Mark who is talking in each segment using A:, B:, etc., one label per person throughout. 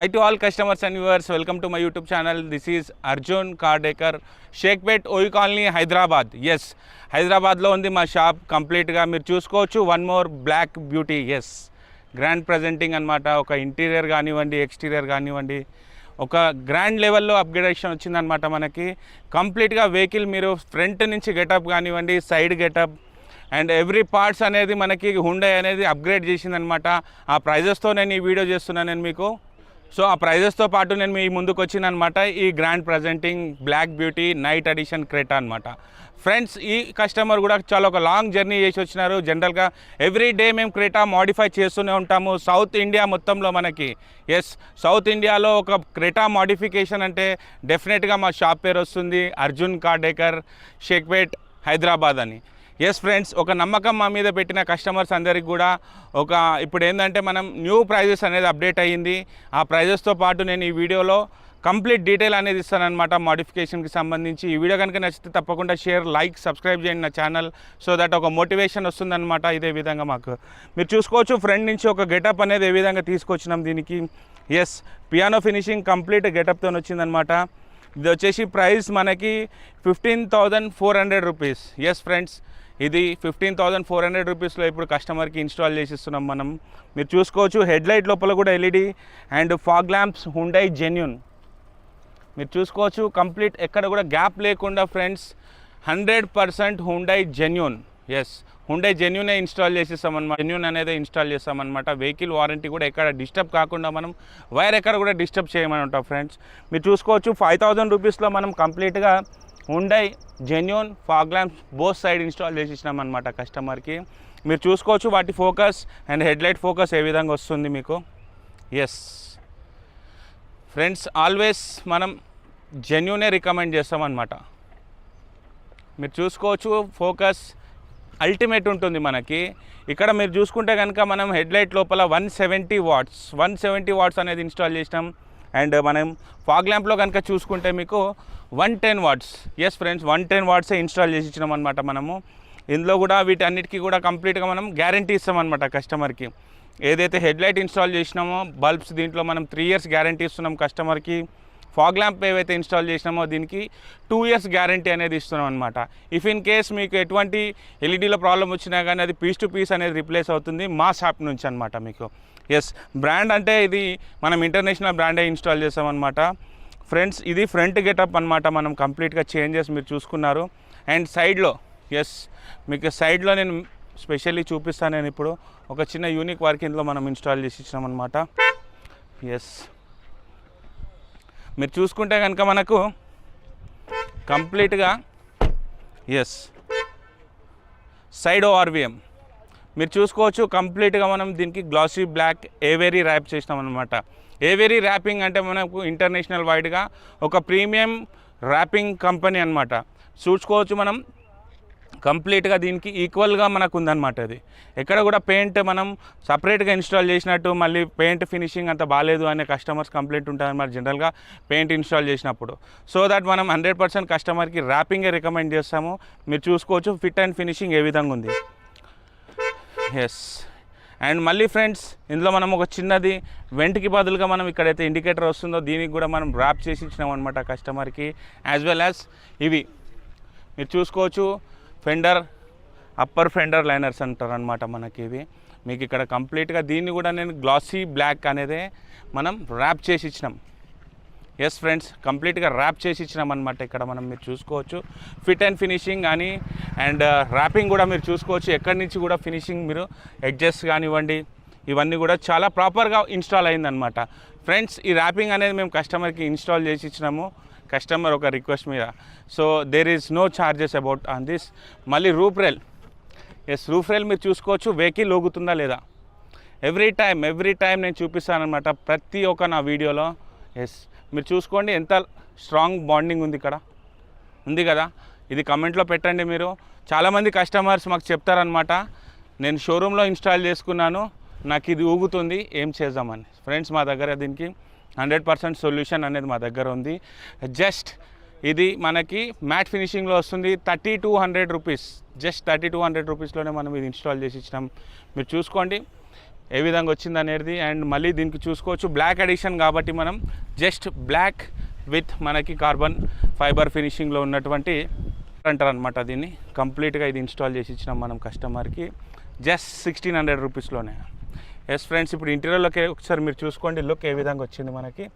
A: Hi to all customers and viewers, welcome to my YouTube channel. This is Arjun Cardecor, Sheikhpet O.U Colony, Hyderabad. Yes, Hyderabad lo undi ma shop complete ga meer chuskochu. One more black beauty. Yes, grand presenting anamata. Oka interior ganivandi, exterior ganivandi, oka grand level lo upgradation vachindi anamata manaki. Complete ga vehicle meeru front nunchi getup ganivandi, side getup and every parts అనేది మనకి Hyundai అనేది upgrade చేసింది అనమాట. ఆ ప్రైజెస్తో నేను ఈ video చేస్తున్నాను నేను మీకు. సో ఆ ప్రైజెస్తో పాటు నేను మీ ముందుకు వచ్చిననమాట ఈ grand presenting black beauty night edition Creta అనమాట. ఫ్రెండ్స్, ఈ కస్టమర్ కూడా చాలా ఒక లాంగ్ జర్నీ చేసి వచ్చినారు. జనరల్గా ఎవ్రీ డే మేము క్రెటా మోడిఫై చేస్తూనే ఉంటాము సౌత్ ఇండియా మొత్తంలో మనకి. ఎస్, సౌత్ ఇండియాలో ఒక క్రెటా మోడిఫికేషన్ అంటే డెఫినెట్గా మా షాప్ పేరు వస్తుంది, అర్జున్ కార్డేకర్, షేక్పేట్, హైదరాబాద్ అని. ఎస్ ఫ్రెండ్స్, ఒక నమ్మకం మా మీద పెట్టిన కస్టమర్స్ అందరికి కూడా ఒక ఇప్పుడు ఏంటంటే మనం న్యూ ప్రైజెస్ అనేది అప్డేట్ అయ్యింది. ఆ ప్రైజెస్తో పాటు నేను ఈ వీడియోలో కంప్లీట్ డీటెయిల్ అనేది ఇస్తానన్నమాట మోడిఫికేషన్కి సంబంధించి. ఈ వీడియో కనుక నచ్చితే తప్పకుండా షేర్, లైక్, సబ్స్క్రైబ్ చేయండి నా ఛానల్, సో దట్ ఒక మోటివేషన్ వస్తుందన్నమాట. ఇదే విధంగా మాకు మీరు చూసుకోవచ్చు ఫ్రంట్ నుంచి ఒక గెటప్ అనేది ఏ విధంగా తీసుకొచ్చినాం దీనికి. ఎస్, పియానో ఫినిషింగ్ కంప్లీట్ గెటప్తో వచ్చిందనమాట. ఇది వచ్చేసి ప్రైస్ మనకి 15,400 రూపీస్. ఎస్ ఫ్రెండ్స్, ఇది 15,400 రూపీస్లో ఇప్పుడు కస్టమర్కి ఇన్స్టాల్ చేసిస్తున్నాం మనం. మీరు చూసుకోవచ్చు హెడ్లైట్ లోపల కూడా LED and fog lamps Hyundai genuine. మీరు చూసుకోవచ్చు కంప్లీట్ ఎక్కడ కూడా గ్యాప్ లేకుండా friends 100% Hyundai genuine. Yes, Hyundai జెన్యూనే ఇన్స్టాల్ చేసేస్తామన్నమాట. జెన్యూన్ అనేది ఇన్స్టాల్ చేస్తామన్నమాట. వెహికల్ వారంటీ కూడా ఎక్కడ డిస్టర్బ్ కాకుండా మనం వైర్ ఎక్కడ కూడా డిస్టర్బ్ చేయమని ఉంటాం ఫ్రెండ్స్. మీరు చూసుకోవచ్చు 5,000 రూపీస్లో మనం కంప్లీట్గా Hyundai genuine fog lamps both side install చేసినాం అనమాట కస్టమర్కి. మీరు చూసుకోవచ్చు వాటి ఫోకస్ అండ్ హెడ్లైట్ ఫోకస్ ఏ విధంగా వస్తుంది మీకు. ఎస్ ఫ్రెండ్స్, ఆల్వేస్ మనం జెన్యూనే రికమెండ్ చేస్తామన్నమాట. మీరు చూసుకోవచ్చు ఫోకస్ అల్టిమేట్ ఉంటుంది మనకి. ఇక్కడ మీరు చూసుకుంటే కనుక మనం హెడ్లైట్ లోపల 170 వాట్స్ అనేది ఇన్స్టాల్ చేసినాం. అండ్ మనం ఫాగ్ ల్యాంప్లో కనుక చూసుకుంటే మీకు 110 వాట్స్. ఎస్ ఫ్రెండ్స్, 110 వాట్సే ఇన్స్టాల్ చేసి ఇచ్చినాం అనమాట మనము. ఇందులో కూడా వీటన్నిటికీ కూడా కంప్లీట్గా మనం గ్యారంటీ ఇస్తామన్నమాట కస్టమర్కి. ఏదైతే హెడ్లైట్ ఇన్స్టాల్ చేసినామో బల్బ్స్ దీంట్లో మనం 3 ఇయర్స్ గ్యారంటీ ఇస్తున్నాం కస్టమర్కి. ఫాగ్ ల్యాంప్ ఏవైతే ఇన్స్టాల్ చేసినామో దీనికి 2 ఇయర్స్ గ్యారంటీ అనేది ఇస్తున్నాం అనమాట. ఇఫ్ ఇన్ కేస్ మీకు ఎటువంటి ఎల్ఈడీలో ప్రాబ్లం వచ్చినా కానీ అది పీస్ టు పీస్ అనేది రిప్లేస్ అవుతుంది మా షాప్ నుంచి అనమాట మీకు. ఎస్, బ్రాండ్ అంటే ఇది మనం ఇంటర్నేషనల్ బ్రాండే ఇన్స్టాల్ చేసామన్నమాట. ఫ్రెండ్స్, ఇది ఫ్రంట్ గెటప్ అనమాట. మనం కంప్లీట్గా చేంజెస్ మీరు చూసుకున్నారు. అండ్ సైడ్లో, ఎస్ మీకు సైడ్లో నేను స్పెషల్లీ చూపిస్తాను. నేను ఇప్పుడు ఒక చిన్న యూనిక్ వర్క్ ఇందులో మనం ఇన్స్టాల్ చేసి ఇచ్చినామన్నమాట. ఎస్, మీరు చూసుకుంటే కనుక మనకు కంప్లీట్గా ఎస్ సైడ్ ఓఆర్విఎం మీరు చూసుకోవచ్చు. కంప్లీట్గా మనం దీనికి గ్లాసీ బ్లాక్ ఏవేరీ ర్యాప్ చేసినాం అనమాట. ఏవేరీ ర్యాపింగ్ అంటే మనకు ఇంటర్నేషనల్ వైడ్గా ఒక ప్రీమియం ర్యాపింగ్ కంపెనీ అనమాట. చూసుకోవచ్చు మనం కంప్లీట్గా దీనికి ఈక్వల్గా మనకు ఉందన్నమాట. అది ఎక్కడ కూడా పెయింట్ మనం సపరేట్గా ఇన్స్టాల్ చేసినట్టు మళ్ళీ పెయింట్ ఫినిషింగ్ అంత బాగాలేదు అనే కస్టమర్స్ కంప్లైంట్ ఉంటుందన్నమాట జనరల్గా పెయింట్ ఇన్స్టాల్ చేసినప్పుడు. సో దట్ మనం 100% కస్టమర్కి ర్యాపింగే రికమెండ్ చేస్తాము. మీరు చూసుకోవచ్చు ఫిట్ అండ్ ఫినిషింగ్ ఏ విధంగా ఉంది. ఎస్, అండ్ మళ్ళీ ఫ్రెండ్స్ ఇందులో మనం ఒక చిన్నది వెంట్కి బదులుగా మనం ఇక్కడైతే ఇండికేటర్ వస్తుందో దీనికి కూడా మనం ర్యాప్ చేసి ఇచ్చినాం అనమాట కస్టమర్కి. యాజ్ వెల్ యాజ్ ఇవి మీరు చూసుకోవచ్చు ఫెండర్ అప్పర్ ఫెండర్ లైనర్స్ అంటారు అనమాట మనకి. ఇవి మీకు ఇక్కడ కంప్లీట్గా దీన్ని కూడా నేను గ్లాసీ బ్లాక్ అనేదే మనం ర్యాప్ చేసి ఇచ్చినాం. ఎస్ ఫ్రెండ్స్, కంప్లీట్గా ర్యాప్ చేసి ఇచ్చినాం అనమాట. ఇక్కడ మనం మీరు చూసుకోవచ్చు ఫిట్ అండ్ ఫినిషింగ్ కానీ అండ్ ర్యాపింగ్ కూడా మీరు చూసుకోవచ్చు. ఎక్కడి నుంచి కూడా ఫినిషింగ్ మీరు అడ్జస్ట్ కానివ్వండి ఇవన్నీ కూడా చాలా ప్రాపర్గా ఇన్స్టాల్ అయిందనమాట. ఫ్రెండ్స్, ఈ ర్యాపింగ్ అనేది మేము కస్టమర్కి ఇన్స్టాల్ చేసి ఇచ్చినాము. కస్టమర్ ఒక రిక్వెస్ట్ మీద. So there is no charges about on this. మళ్ళీ roof rail. Yes, roof rail మీరు చూసుకోవచ్చు వెహికల్ లోగుతుందా లేదా ఎవ్రీ టైం నేను చూపిస్తానమాట ప్రతి ఒక్క నా వీడియోలో. ఎస్, మీరు చూసుకోండి ఎంత స్ట్రాంగ్ బాండింగ్ ఉంది ఇక్కడ ఉంది కదా. ఇది కమెంట్లో పెట్టండి మీరు. చాలామంది కస్టమర్స్ మాకు చెప్తారనమాట, నేను షోరూంలో ఇన్స్టాల్ చేసుకున్నాను నాకు ఇది ఊగుతుంది ఏం చేద్దామని. ఫ్రెండ్స్, మా దగ్గర దీనికి 100% సొల్యూషన్ అనేది మా దగ్గర ఉంది. జస్ట్ ఇది మనకి మ్యాట్ ఫినిషింగ్లో వస్తుంది 3,200 రూపీస్. జస్ట్ 3,200 రూపీస్లోనే మనం ఇది ఇన్స్టాల్ చేసి ఇచ్చినాం. మీరు చూసుకోండి ఏ విధంగా వచ్చింది అనేది. అండ్ మళ్ళీ దీనికి చూసుకోవచ్చు బ్లాక్ ఎడిషన్ కాబట్టి మనం జస్ట్ బ్లాక్ విత్ మనకి కార్బన్ ఫైబర్ ఫినిషింగ్లో ఉన్నటువంటి అంటారు అనమాట. దీన్ని కంప్లీట్గా ఇది ఇన్స్టాల్ చేసి ఇచ్చినాం మనం కస్టమర్కి జస్ట్ 1600 రూపీస్లోనే. ఎస్ ఫ్రెండ్స్, ఇప్పుడు ఇంటీరియర్లోకి ఒకసారి మీరు చూసుకోండి లుక్ ఏ విధంగా వచ్చింది మనకి.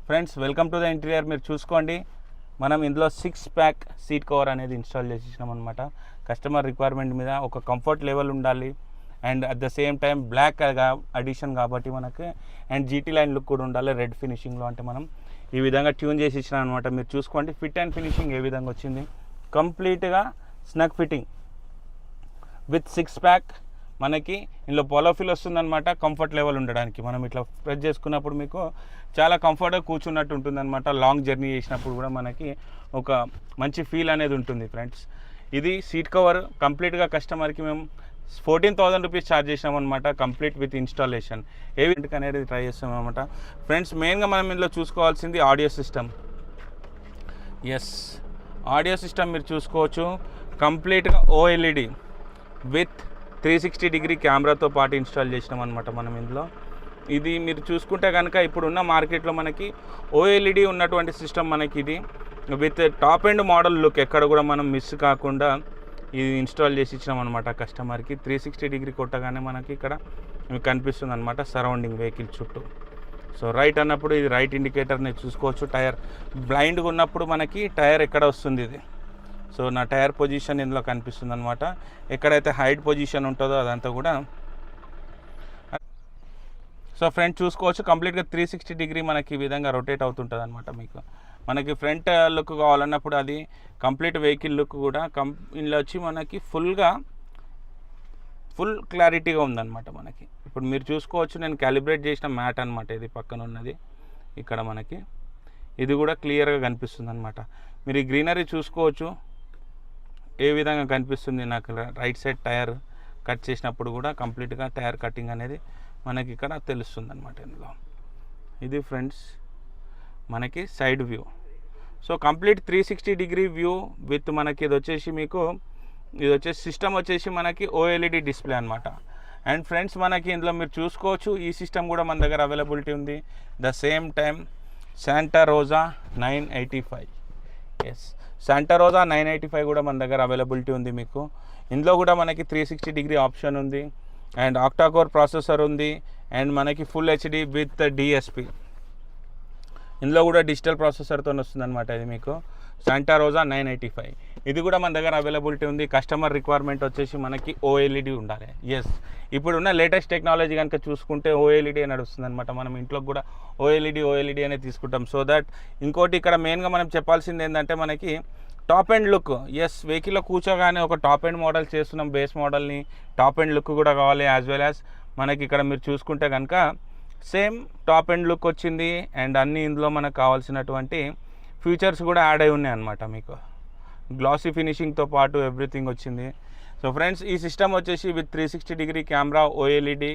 A: Friends, welcome to the interior. మీరు చూసుకోండి, మనం ఇందులో 6 ప్యాక్ సీట్ కవర్ అనేది ఇన్స్టాల్ చేసి ఇచ్చినాం అనమాట. కస్టమర్ రిక్వైర్మెంట్ మీద ఒక కంఫర్ట్ లెవెల్ ఉండాలి and at the same time black edition కాబట్టి మనకి అండ్ జీటీ లైన్ లుక్ కూడా ఉండాలి రెడ్ ఫినిషింగ్లో. అంటే మనం ఈ విధంగా ట్యూన్ చేసి ఇచ్చినాం అనమాట. మీరు చూసుకోండి ఫిట్ అండ్ ఫినిషింగ్ ఏ విధంగా వచ్చింది. కంప్లీట్గా స్నగ్ ఫిట్టింగ్ విత్ 6 ప్యాక్. మనకి ఇందులో పోలోఫిల్ వస్తుందన్నమాట కంఫర్ట్ లెవెల్ ఉండడానికి. మనం ఇట్లా ప్రెస్ చేసుకున్నప్పుడు మీకు చాలా కంఫర్ట్గా కూర్చున్నట్టు ఉంటుందన్నమాట. లాంగ్ జర్నీ చేసినప్పుడు కూడా మనకి ఒక మంచి ఫీల్ అనేది ఉంటుంది ఫ్రెండ్స్. ఇది సీట్ కవర్ కంప్లీట్గా కస్టమర్కి మేము 14,000 రూపీస్ ఛార్జ్ చేసినాం అనమాట కంప్లీట్ విత్ ఇన్స్టాలేషన్. ఏ విధంగా అనేది ట్రై చేస్తాం అనమాట ఫ్రెండ్స్. మెయిన్గా మనం ఇందులో చూసుకోవాల్సింది audio system. Yes, audio system మీరు చూసుకోవచ్చు కంప్లీట్గా ఓఎల్ఈడి విత్ 360 డిగ్రీ కెమెరాతో పాటు ఇన్స్టాల్ చేసినాం అనమాట మనం ఇందులో. ఇది మీరు చూసుకుంటే కనుక ఇప్పుడున్న మార్కెట్లో మనకి ఓఎల్ఈడి ఉన్నటువంటి సిస్టమ్ మనకి ఇది with top end model look ఎక్కడ కూడా మనం మిస్ కాకుండా ఇది ఇన్స్టాల్ చేసి ఇచ్చినాం అనమాట కస్టమర్కి. 360 డిగ్రీ కొట్టగానే మనకి ఇక్కడ మీకు కనిపిస్తుంది అనమాట సరౌండింగ్ వెహికల్ చుట్టూ. సో రైట్ అన్నప్పుడు ఇది రైట్ ఇండికేటర్ని చూసుకోవచ్చు. టైర్ బ్లైండ్గా ఉన్నప్పుడు మనకి టైర్ ఎక్కడ వస్తుంది ఇది. సో నా టైర్ పొజిషన్ ఇందులో కనిపిస్తుంది అనమాట. ఎక్కడైతే హైట్ పొజిషన్ ఉంటుందో అదంతా కూడా. సో ఫ్రంట్ చూసుకోవచ్చు కంప్లీట్గా 360 డిగ్రీ మనకి ఈ విధంగా రొటేట్ అవుతుంటుంది అనమాట. మీకు మనకి ఫ్రంట్ లుక్ కావాలన్నప్పుడు అది కంప్లీట్ వెహికల్ లుక్ కూడా ఇందులో వచ్చి మనకి ఫుల్ క్లారిటీగా ఉందన్నమాట మనకి. ఇప్పుడు మీరు చూసుకోవచ్చు నేను క్యాలిబ్రేట్ చేసిన మ్యాట్ అనమాట ఇది పక్కన ఉన్నది. ఇక్కడ మనకి ఇది కూడా క్లియర్గా కనిపిస్తుంది అనమాట. మీరు ఈ గ్రీనరీ చూసుకోవచ్చు ఏ విధంగా కనిపిస్తుంది. నాకు రైట్ సైడ్ టైర్ కట్ చేసినప్పుడు కూడా కంప్లీట్గా టైర్ కటింగ్ అనేది మనకి ఇక్కడ తెలుస్తుంది అనమాట ఇందులో. ఇది ఫ్రెండ్స్ మనకి side view. So complete 360 degree view with మనకి ఇది వచ్చేసి సిస్టమ్ వచ్చేసి మనకి ఓఎల్ఈడి డిస్ప్లే అనమాట. అండ్ ఫ్రెండ్స్ మనకి ఇందులో మీరు చూసుకోవచ్చు ఈ సిస్టమ్ కూడా మన దగ్గర అవైలబిలిటీ ఉంది. The same time Santa Rosa 985. Yes, Santa Rosa 985 కూడా మన దగ్గర అవైలబిలిటీ ఉంది మీకు. ఇందులో కూడా మనకి 360 డిగ్రీ ఆప్షన్ ఉంది అండ్ ఆక్టాకోర్ ప్రాసెసర్ ఉంది అండ్ మనకి ఫుల్ హెచ్డి విత్ డిఎస్పి. ఇందులో కూడా డిజిటల్ ప్రాసెసర్తో వస్తుందన్నమాట ఇది మీకు శాంటా రోజా 985. ఇది కూడా మన దగ్గర అవైలబిలిటీ ఉంది. కస్టమర్ రిక్వైర్మెంట్ వచ్చేసి మనకి ఓఎల్ఈడి ఉండాలి. ఎస్, ఇప్పుడున్న లేటెస్ట్ టెక్నాలజీ కనుక చూసుకుంటే ఓఎల్ఈడి నడుస్తుంది అనమాట. మనం ఇంట్లో కూడా ఓఎల్ఈడి అనేది తీసుకుంటాం. సో దట్ ఇంకోటి ఇక్కడ మెయిన్గా మనం చెప్పాల్సింది ఏంటంటే మనకి టాప్ ఎండ్ లుక్. ఎస్, వెహికల్లో కూర్చోగానే ఒక టాప్ ఎండ్ మోడల్ చేస్తున్నాం. బేస్ మోడల్ని టాప్ ఎండ్ లుక్ కూడా కావాలి. యాజ్ వెల్ యాజ్ మనకి ఇక్కడ మీరు చూసుకుంటే కనుక సేమ్ టాప్ ఎండ్ లుక్ వచ్చింది అండ్ అన్నీ ఇందులో మనకు కావాల్సినటువంటి ఫీచర్స్ కూడా యాడ్ అయి ఉన్నాయి అనమాట. మీకు గ్లాసీ ఫినిషింగ్తో పాటు ఎవ్రీథింగ్ వచ్చింది. సో ఫ్రెండ్స్ ఈ సిస్టమ్ వచ్చేసి with 360 degree camera, OLED,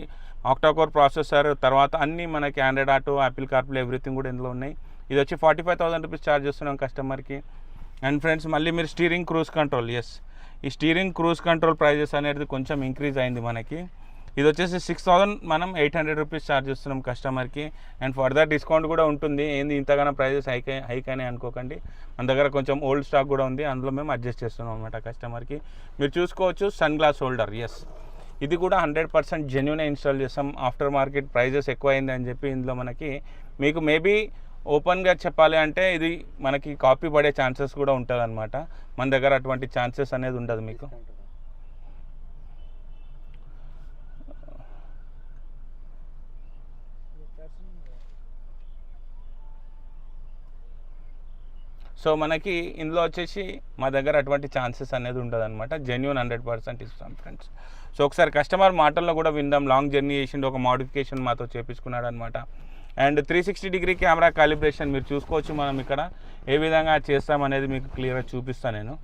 A: octa-core processor, తర్వాత అన్నీ మనకి Android auto, Apple CarPlay everything కూడా ఇందులో ఉన్నాయి. ఇది వచ్చి 45,000 రూపీస్ ఛార్జ్ చేస్తున్నాం కస్టమర్కి. అండ్ ఫ్రెండ్స్ మళ్ళీ మీరు స్టీరింగ్ క్రూజ్ కంట్రోల్. ఎస్, ఈ స్టీరింగ్ క్రూజ్ కంట్రోల్ ప్రైజెస్ అనేది కొంచెం ఇంక్రీజ్ అయింది మనకి. ఇది వచ్చేసి 6,800 రూపీస్ ఛార్జ్ చేస్తున్నాం కస్టమర్కి. అండ్ ఫర్దర్ డిస్కౌంట్ కూడా ఉంటుంది. ఏంది ఇంతగానో ప్రైజెస్ హైక్ అని అనుకోకండి. మన దగ్గర కొంచెం ఓల్డ్ స్టాక్ కూడా ఉంది, అందులో మేము అడ్జస్ట్ చేస్తున్నాం అనమాట కస్టమర్కి. మీరు చూసుకోవచ్చు సన్ గ్లాస్ హోల్డర్. ఎస్, ఇది కూడా 100% జెన్యూనే ఇన్స్టాల్ చేస్తాం. ఆఫ్టర్ మార్కెట్ ప్రైజెస్ ఎక్కువ అయింది అని చెప్పి ఇందులో మనకి మీకు మేబీ ఓపెన్గా చెప్పాలి అంటే ఇది మనకి కాపీ పడే ఛాన్సెస్ కూడా ఉంటుంది అనమాట. మన దగ్గర అటువంటి ఛాన్సెస్ అనేది ఉండదు మీకు. సో మనకి ఇందులో వచ్చేసి మా దగ్గర అటువంటి ఛాన్సెస్ అనేది ఉండదు అనమాట. జెన్యూన్ 100% ఇస్తాం ఫ్రెండ్స్. సో ఒకసారి కస్టమర్ మాటల్లో కూడా విందాం. లాంగ్ జర్నీ చేసిండు, ఒక మోడిఫికేషన్ మాతో చేపించుకున్నాడు అనమాట. అండ్ 360 డిగ్రీ కెమెరా కాలిబ్రేషన్ మీరు చూసుకోవచ్చు. మనం ఇక్కడ ఏ విధంగా చేస్తామనేది మీకు క్లియర్గా చూపిస్తాను నేను.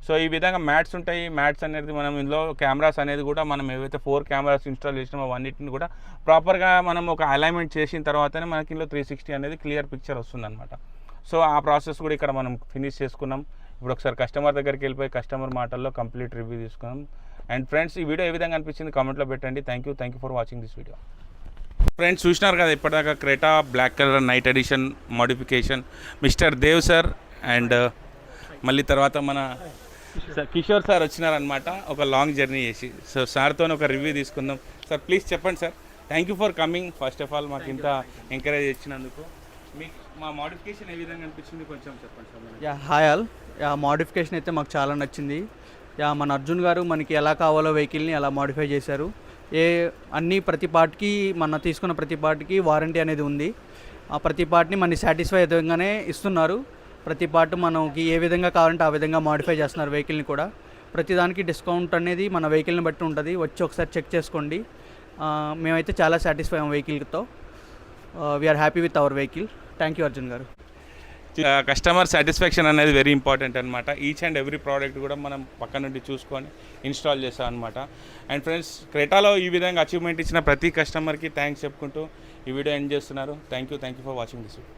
A: సో ఈ విధంగా మ్యాట్స్ ఉంటాయి. మ్యాట్స్ అనేది మనం ఇందులో కెమెరాస్ అనేది కూడా మనం ఏవైతే 4 కెమెరాస్ ఇన్స్టాల్ చేసినామో అవన్నిటిని కూడా ప్రాపర్గా మనం ఒక అలైన్మెంట్ చేసిన తర్వాతనే మనకి ఇందులో 360 అనేది క్లియర్ పిక్చర్ వస్తుందన్నమాట. సో ఆ ప్రాసెస్ కూడా ఇక్కడ మనం ఫినిష్ చేసుకున్నాం. ఇప్పుడు ఒకసారి కస్టమర్ దగ్గరికి వెళ్ళిపోయి కస్టమర్ మాటల్లో కంప్లీట్ రివ్యూ తీసుకున్నాం. అండ్ ఫ్రెండ్స్, ఈ వీడియో ఏ విధంగా అనిపించింది కామెంట్లో పెట్టండి. Thank you for watching this video. Friends, చూసినారు కదా ఇప్పటిదాకా Creta black colour night edition modification mister Dev sir and మళ్ళీ తర్వాత మన కిషోర్ సార్ వచ్చినారనమాట ఒక లాంగ్ జర్నీ చేసి. సో సార్తో ఒక రివ్యూ తీసుకుందాం. సార్ ప్లీజ్ చెప్పండి sir. Thank you for coming. First of all మాకు ఇంత ఎంకరేజ్ ఇచ్చినందుకు. మీకు మా మోడిఫికేషన్ ఏ విధంగా అనిపించింది కొంచెం చెప్పండి sir.
B: Yeah hi all. Yeah modification అయితే మాకు చాలా నచ్చింది. యా మన అర్జున్ గారు మనకి ఎలా కావాలో వెహికల్ని అలా మోడిఫై చేశారు. ప్రతి పార్ట్కి మన తీసుకున్న ప్రతి పార్ట్కి వారంటీ అనేది ఉంది. ఆ ప్రతి పార్ట్ని మనకి సాటిస్ఫై విధంగానే ఇస్తున్నారు. ప్రతి పార్ట్ మనకి ఏ విధంగా కావాలంటే ఆ విధంగా మోడిఫై చేస్తున్నారు వెహికల్ని కూడా. ప్రతిదానికి డిస్కౌంట్ అనేది మన వెహికల్ని బట్టి ఉంటుంది. వచ్చి ఒకసారి చెక్ చేసుకోండి. మేమైతే చాలా సాటిస్ఫై అయ్యాం వెహికల్తో. We are happy with our vehicle. Thank you Arjun garu.
A: Customer satisfaction అనేది వెరీ ఇంపార్టెంట్ అనమాట. ఈచ్ అండ్ ఎవ్రీ ప్రోడక్ట్ కూడా మనం పక్క నుండి చూసుకొని ఇన్స్టాల్ చేస్తాం అనమాట. అండ్ ఫ్రెండ్స్, క్రెటాలో ఈ విధంగా అచీవ్మెంట్ ఇచ్చిన ప్రతి కస్టమర్కి థ్యాంక్స్ చెప్పుకుంటూ ఈ వీడియో ఎండ్ చేస్తున్నారు. Thank you for watching this video.